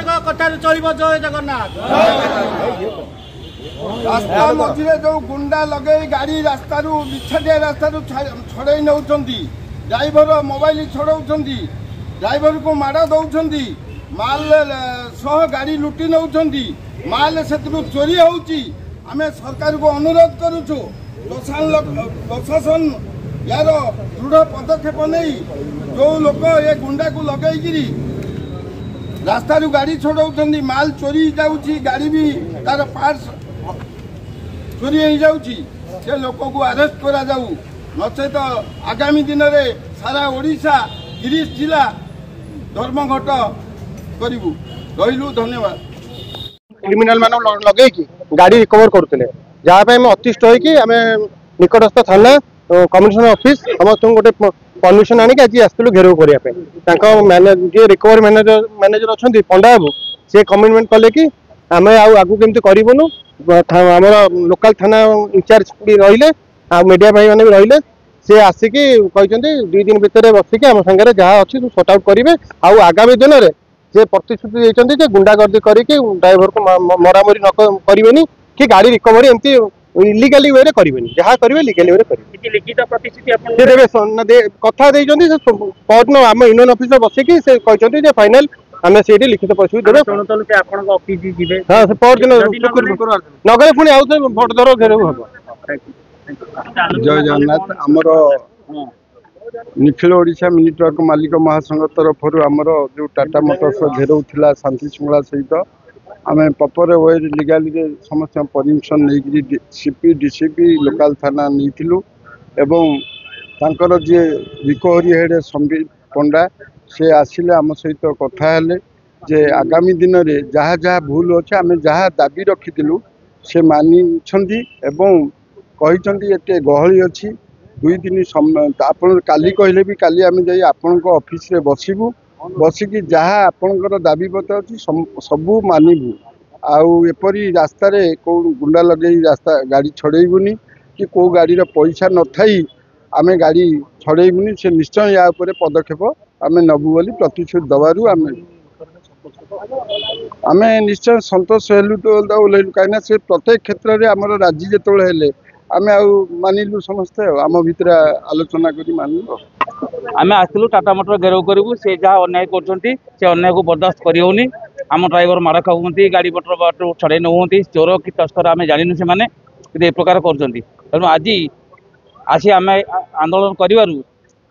कथा चलो जय जगन्नाथ। रास्ता मझे जो गुंडा लगे गाड़ी रास्ता बिछादिया रास्ता छड़े नौ ड्राइवर मोबाइल छड़ाऊँ ड्राइवर को माड़ दौरान माल सह गाड़ी लुटि नौ माल से चोरी होमें सरकार को अनुरोध करुचु प्रशासन यार दृढ़ पदक्षेप नहीं जो लोक ये गुंडा को लगे रास्ता गाड़ी छड़ाऊँ माल चोरी जाऊँगी गाड़ी भी तार पार्ट्स चोरी हो जाऊँगी से लोक को अरेस्ट करा जाऊ नचेत आगामी दिन में सारा ओडिशा 30 जिला धर्मघट करू रही। धन्यवाद। क्रिमिनाल मान लगे गाड़ी रिकवर करुले जहाँ अतिष्ट होमें निकटस्थ थाना कमिशनर ऑफिस समस्त गोटे परमिशन आनिक आज आसलु घेराव करने रिकवर मैनेजर अच्छा पंडा बाबू सी कमिटमेंट कले कि आम आगू केमती करूँ आम लोकल थाना इंचार्ज भी रही मीडिया भाई मैंने भी रही सी आसिक 2 दिन भितर बसिक आम सागर जहाँ अच्छी सॉर्ट आउट करेंगे आगामी दिन में जे प्रतिश्रुति देते गुंडागर्दी करके ड्राइवर को मरामरी न करें कि गाड़ी रिकवरी एमती इलिगाली वे करेंगे जहाँ करेंगे लिगाली वे करेंगे लिखित प्रतिश्रुति कथा परदिन आम यूनियन ऑफिस बसिक से कहते फाइनाल आम से लिखित प्रतिश्रुति देवे। हाँ परदिन नगरे पुणी आउ भोट दर घेराव हम। जय जगन्नाथ। आमर निखिल ओडिशा मिनी ट्रक मालिक महासंघ तरफ आमर जो टाटा मोटर्स घेराव था शांति श्रृंखला सहित आम प्रपर वे लिगाली समस्त परमिशन नहीं सीपी डीसीपी लोकल थाना नहीं एवं तांकर जे रिकवरी हेड संबित पंडा से आसिले आम सहित कथा हेले जे आगामी दिन में जहाँ जहाँ भूल अच्छे आम जहाँ दाबी रखी से मानी एवं कहते ये गहली अच्छी 2 दिन आप काली कहले भी काली आम जा आपण ऑफिस रे बसबू बसिकी जहाँ आपणकर दाबी पत्र अच्छी सबू मानबू आउपरी रास्ता कौ गुंडा लगे रास्ता गाड़ी छड़ेबूनी कि कौ गाड़ी पैसा न थी आम गाड़ी छड़ेबूनी से निश्चय या पदक्षेप आम नबू बोली प्रतिश्रुति दबारू आम निश्चय सतोष हेलु तो ओल्लू कहीं से प्रत्येक क्षेत्र में आम राजी जो आम मानिलु समस्ते आम भितर आलोचना करी मानिलु आम आसलु टाटा मोटर घेराव करूँ से जहाँ अन्याय कर अन्याय को बर्दाश्त करें आम ड्राइवर माड़ खाऊँ गाड़ी मोटर बाट छड़े नौंती चोर कि तस्कर आम जानू से प्रकार कर आज आसी आम आंदोलन कर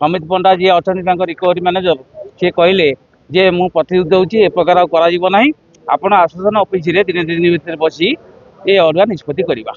अमित पंडा जी अच्छा रिकवरी मैनेजर सी कहले जे मु प्रतिश्रुति दूसरी ए प्रकार करा आप आश्वासन ऑफिस दिन दिन भितर बसी ये अड़ुआ निष्पत्ति करवा।